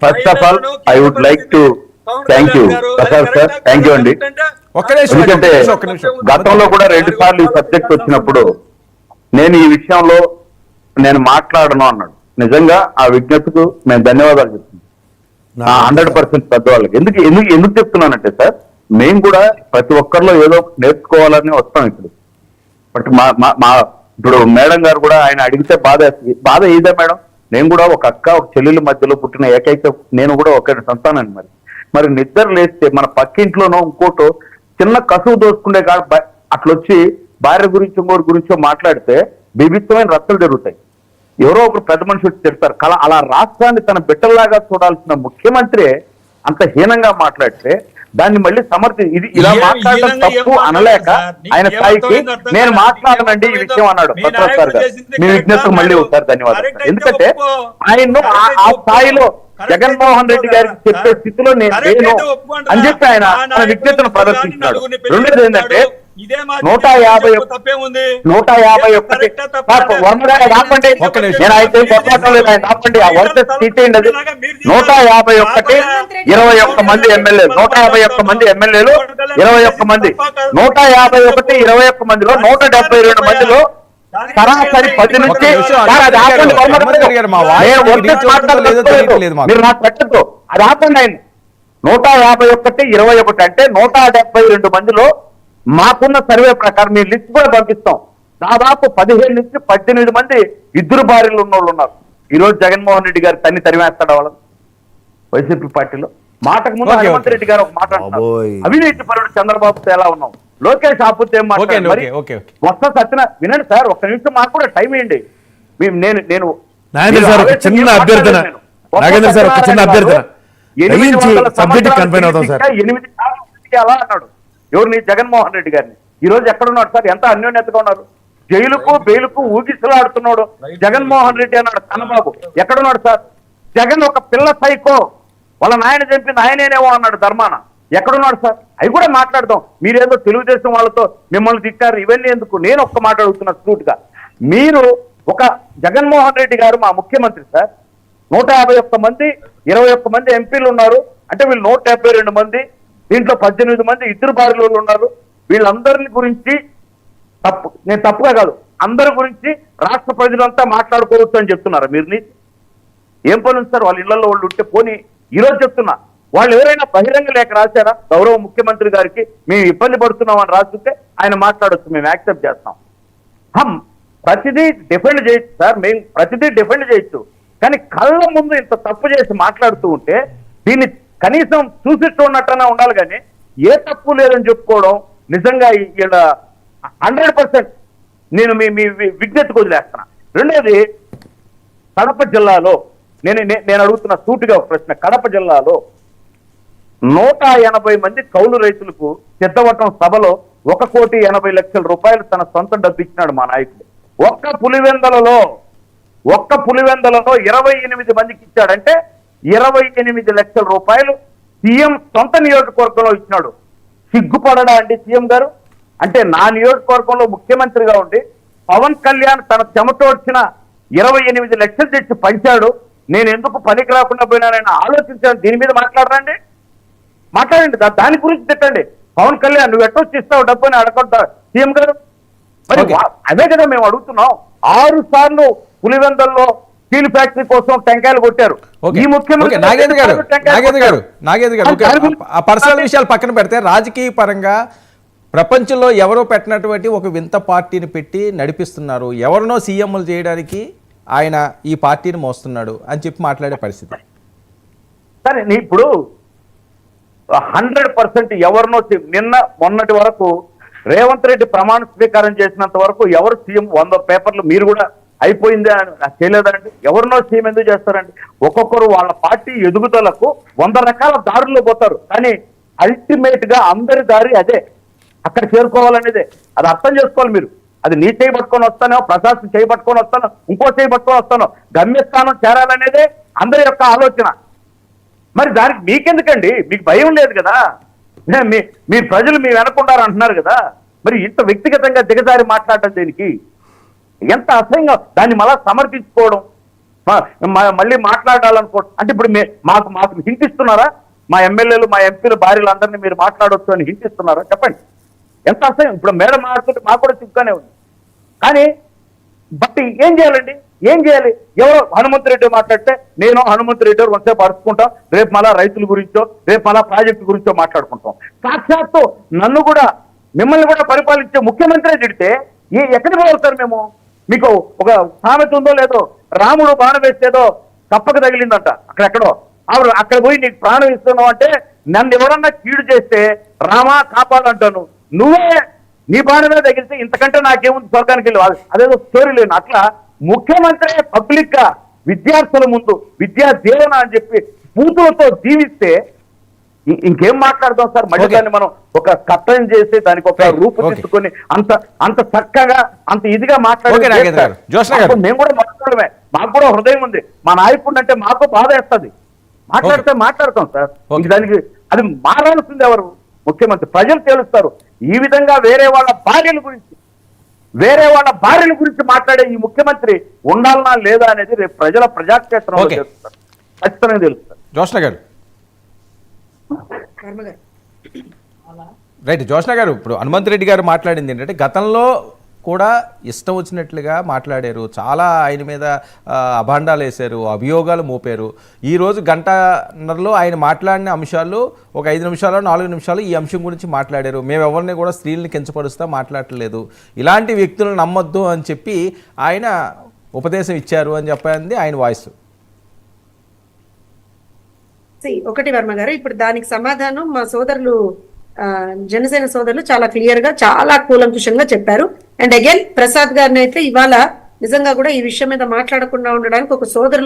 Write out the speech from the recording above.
First of all I would like to thank you Prasad sir, thank you అండి. ఎందుకంటే గతంలో కూడా 2 సార్లు ఈ సబ్జెక్ట్ వచ్చినప్పుడు నేను ఈ విషయంలో నేను మాట్లాడను అన్నాడు. నిజంగా ఆ విజ్ఞతకు మేము ధన్యవాదాలు చెప్తున్నాం 100% పెద్దవాళ్ళకి. ఎందుకు చెప్తున్నానంటే సార్, మేము కూడా ప్రతి ఒక్కరిలో ఏదో నేర్చుకోవాలని వస్తాం ఇక్కడ. బట్ మా ఇప్పుడు మేడం గారు కూడా ఆయన అడిగితే బాధ ఇదే మేడం. నేను కూడా ఒక అక్క ఒక చెల్లెల మధ్యలో పుట్టిన ఏకైక నేను కూడా ఒక సంతానాన్ని. మరి నిద్ర లేస్తే మన పక్కింట్లోనో ఇంకోటో చిన్న కసువు దోసుకునే కాదు అట్లొచ్చి భార్య గురించి ఇంకోటి గురించో మాట్లాడితే బీభిత్వమైన రచ్చలు జరుగుతాయి. ఎవరో ఒకరు పెద్ద మనిషి వచ్చి చెప్తారు. అలా రాష్ట్రాన్ని తన బిడ్డల్లాగా చూడాల్సిన ముఖ్యమంత్రి అంత హీనంగా మాట్లాడితే దాన్ని మళ్ళీ ఇది ఇలా మాట్లాడడం తప్పు అనలేక ఆయన స్థాయికి నేను మాట్లాడనండి ఈ విషయం అన్నాడు ప్రసాద్ సార్ గారు. మీ విజ్ఞతకు మళ్ళీ ఒకసారి ధన్యవాదాలు. ఎందుకంటే ఆయన ఆ స్థాయిలో జగన్మోహన్ రెడ్డి గారికి చెప్పే స్థితిలో నేను అని చెప్పి ఆయన తన విజ్ఞతను ప్రదర్శించాడు. రెండోది ఏంటంటే 151 నేను అయితే ఆపండి ఆ వర్సెస్ తీసేయండి. అది 151 మంది ఎమ్మెల్యేలు 151 మంది ఎమ్మెల్యేలు 21 మంది 151 మందిలో 172 మందిలో సరాసరి 10 నుంచి మీరు నాకు పెట్టద్దు. అది ఆపండి. ఆయన 151 21 అంటే 172 మందిలో మాకున్న సర్వే ప్రకారం మీ లిస్ట్ కూడా పంపిస్తాం. దాదాపు 15 నుంచి 18 మంది ఇద్దరు భార్యలు ఉన్నోళ్ళు ఉన్నారు. ఈ రోజు జగన్మోహన్ రెడ్డి గారు తరిమేస్తాడు వాళ్ళని వైసీపీ పార్టీలో. మాటకు ముందు హనుమంత్ రెడ్డి గారు ఒక మాట అంటున్నారు, అవినీతి పరుడు చంద్రబాబుతో ఎలా ఉన్నాం, లోకేష్ ఆపుతే ఏం మాట్లాడారు. వస్తా సత్యన వినండి సార్, ఒక్క నిమిషం మాకు కూడా టైం ఇవ్వండి. నేను 8 అలా అన్నాడు ఎవరిని జగన్మోహన్ రెడ్డి గారిని. ఈ రోజు ఎక్కడున్నాడు సార్? ఎంత అన్యోన్యతగా ఉన్నారు. జైలుకు బెయిలుకు ఊగిసలాడుతున్నాడు జగన్మోహన్ రెడ్డి అన్నాడు కన్నబాబు. ఎక్కడున్నాడు సార్? జగన్ ఒక పిల్ల సైకో, వాళ్ళ నాయన చంపింది ఆయనేనేమో అన్నాడు ధర్మాన. ఎక్కడున్నాడు సార్? అవి కూడా మాట్లాడదాం. మీరేదో తెలుగుదేశం వాళ్ళతో మిమ్మల్ని తిట్టారు, ఇవన్నీ ఎందుకు? నేను ఒక్క మాట అడుగుతున్నా స్ట్రూట్ గా. మీరు ఒక జగన్మోహన్ రెడ్డి గారు మా ముఖ్యమంత్రి సార్, 151 మంది 21 మంది ఎంపీలు ఉన్నారు అంటే వీళ్ళు 172 మంది, దీంట్లో 18 మంది ఇద్దరు భార్యలు ఉన్నారు. వీళ్ళందరిని గురించి నేను తప్పుగా కాదు, అందరి గురించి రాష్ట్ర ప్రజలంతా మాట్లాడుకోవచ్చు అని చెప్తున్నారు. మీరు ఏం పని ఉంది సార్? వాళ్ళ ఇళ్లలో వాళ్ళు ఉంటే పోనీ. ఈరోజు చెప్తున్నా, వాళ్ళు ఎవరైనా బహిరంగ లేఖ రాశారా గౌరవ ముఖ్యమంత్రి గారికి మేము ఇబ్బంది పడుతున్నామని రాస్తుంటే ఆయన మాట్లాడొచ్చు, మేము యాక్సెప్ట్ చేస్తాం. ప్రతిదీ డిఫెండ్ చేయొచ్చు సార్, మేము ప్రతిదీ డిఫెండ్ చేయొచ్చు. కానీ కళ్ళ ముందు ఇంత తప్పు చేసి మాట్లాడుతూ ఉంటే దీన్ని కనీసం చూసి చూడనట్టనే ఉండాలి. కానీ ఏ తప్పు లేదని చెప్పుకోవడం నిజంగా ఇలా 100% నేను మీ విజ్ఞతకు వదిలేస్తున్నా. రెండోది, కడప జిల్లాలో నేను అడుగుతున్న సూటిగా ఒక ప్రశ్న. కడప జిల్లాలో 180 మంది కౌలు రైతులకు సిద్ధవటం సభలో 1,80,00,000 రూపాయలు తన సొంత డబ్బు ఇచ్చినాడు మా నాయకుడు. ఒక్క పులివెందలలో 28 మందికి ఇచ్చాడంటే 28 లక్షల రూపాయలు సీఎం సొంత నియోజకవర్గంలో ఇచ్చినాడు. సిగ్గుపడడా అండి సీఎం గారు? అంటే నా నియోజకవర్గంలో ముఖ్యమంత్రిగా ఉండి పవన్ కళ్యాణ్ తన చెమటోడ్చిన 28 లక్షలు తెచ్చి పంచాడు, నేను ఎందుకు పనికి రాకుండా పోయినానని ఆలోచించాను. దీని మీద మాట్లాడరండి, మాట్లాడండి, దాని గురించి తిట్టండి. పవన్ కళ్యాణ్ నువ్వు ఎట్టొచ్చి ఇస్తావు డబ్బు అని అడగొద్దా సీఎం గారు? మరి అదే కదా మేము అడుగుతున్నాం. 6 సార్లు పులివెందల్లో స్టీల్ ఫ్యాక్టరీ కోసం టెంకాయలు కొట్టారు. ఈ ముఖ్యమంత్రి నాగేంద్ర గారు ఆ పర్సనల్ విషయాలు పక్కన పెడితే రాజకీయ పరంగా ప్రపంచంలో ఎవరో పెట్టినటువంటి ఒక వింత పార్టీని పెట్టి నడిపిస్తున్నారు, ఎవరినో సీఎంలు చేయడానికి ఆయన ఈ పార్టీని మోస్తున్నాడు అని చెప్పి మాట్లాడే పరిస్థితి. సరే ఇప్పుడు 100% ఎవరినో మొన్నటి వరకు రేవంత్ రెడ్డి ప్రమాణ స్వీకారం చేసినంత వరకు ఎవరు సీఎం 100 పేపర్లు మీరు కూడా అయిపోయిందే అని చేయలేదండి. ఎవరినో సీఎం ఎందుకు చేస్తారండి? ఒక్కొక్కరు వాళ్ళ పార్టీ ఎదుగుదలకు 100 రకాల దారుల్లో పోతారు. కానీ అల్టిమేట్ గా అందరి దారి అదే, అక్కడ చేరుకోవాలనేదే. అది అర్థం చేసుకోవాలి మీరు. అది నీ చేయి పట్టుకొని వస్తానో, ప్రసాద్ చేయి పట్టుకొని వస్తానో, ఇంకో చేయి పట్టుకొని వస్తానో, గమ్యస్థానం చేరాలనేదే అందరి యొక్క ఆలోచన. మరి దానికి మీకెందుకండి? మీకు భయం లేదు కదా? మీ ప్రజలు మీ వెనకుండారు అంటున్నారు కదా. మరి ఇంత వ్యక్తిగతంగా దిగజారి మాట్లాడటం దేనికి? ఎంత అసహ్యంగా దాన్ని మళ్ళా సమర్థించుకోవడం. మళ్ళీ మాట్లాడాలనుకో అంటే ఇప్పుడు మాకు మాకు హింట్ ఇస్తున్నారా? మా ఎమ్మెల్యేలు మా ఎంపీలు భార్యలు అందరినీ మీరు మాట్లాడొచ్చు అని హింట్ ఇస్తున్నారా? చెప్పండి. ఎంత అసహ్యం. ఇప్పుడు మేడం మాట్లాడుతుంటే మాకు కూడా చిక్కుగానే ఉంది. కానీ బట్ ఏం చేయాలండి? ఏం చేయాలి? ఎవరో హనుమంత్ రెడ్డి మాట్లాడితే నేను హనుమంత్ రెడ్డి కొంతసేపు అరుచుకుంటాం, రేపు మళ్ళా రైతుల గురించో రేపు మళ్ళా ప్రాజెక్టు గురించో మాట్లాడుకుంటాం. సాక్షాత్తు నన్ను కూడా మిమ్మల్ని కూడా పరిపాలించే ముఖ్యమంత్రి తిడితే ఎక్కడికి పోతారు మేము? మీకు ఒక సామెత ఉందో లేదో, రాముడు బాణం వేస్తేదో తప్పక తగిలిందంట అక్కడెక్కడో. ఆవిడ అక్కడ పోయి నీకు ప్రాణం ఇస్తున్నావు అంటే నన్ను ఎవరన్నా కీడు చేస్తే రామా కాపాడంటాను, నువ్వే నీ బాణమే తగిలితే ఇంతకంటే నాకేముంది స్వర్గానికి వెళ్ళి అదేదో స్టోరీ లేను. అట్లా ముఖ్యమంత్రి పబ్లిక్ గా విద్యార్థుల ముందు విద్యా దీవెన అని చెప్పి పూతులతో దీవిస్తే ఇంకేం మాట్లాడదాం సార్? మళ్ళీ దాన్ని మనం ఒక కట్టం చేసి దానికి ఒక రూపుదిద్దుకొని అంత చక్కగా అంత ఇదిగా మాట్లాడారు. మేము కూడా మాట్లాడమే, మాకు కూడా హృదయం ఉంది. మా నాయకుడు అంటే మాకు బాధ వేస్తుంది. మాట్లాడితే మాట్లాడతాం సార్. దానికి అది మారాల్సింది ఎవరు? ముఖ్యమంత్రి. ప్రజలు తేలుస్తారు. ఈ విధంగా వేరే వాళ్ళ భార్యల గురించి మాట్లాడే ఈ ముఖ్యమంత్రి ఉండాలనా లేదా అనేది రేపు ప్రజల ప్రజాక్షేత్రంలో తెలుస్తారు, ఖచ్చితంగా తెలుస్తారు. జోష్న గారు రైట్. జోష్న గారు, ఇప్పుడు హనుమంత్ రెడ్డి గారు మాట్లాడింది ఏంటంటే గతంలో కూడా ఇష్టం వచ్చినట్లుగా మాట్లాడారు, చాలా ఆయన మీద అభాండాలు వేశారు, అభియోగాలు మోపారు. ఈరోజు గంటన్నరలో ఆయన మాట్లాడిన అంశాలు ఒక 5 నిమిషాలు 4 నిమిషాలు ఈ అంశం గురించి మాట్లాడారు. మేము ఎవరిని కూడా స్త్రీలను కించపరుస్తా మాట్లాడలేదు, ఇలాంటి వ్యక్తులను నమ్మొద్దు అని చెప్పి ఆయన ఉపదేశం ఇచ్చారు అని చెప్పింది ఆయన వాయిస్. ఒకటి వర్మ గారు, ఇప్పుడు దానికి సమాధానం మా సోదరులు జనసేన సోదరులు చాలా క్లియర్ గా చాలా కూలంకుషంగా చెప్పారు. అండ్ అగైన్ ప్రసాద్ గారిని అయితే ఇవాళ నిజంగా కూడా ఈ విషయం మీద మాట్లాడకుండా ఉండడానికి ఒక సోదరులు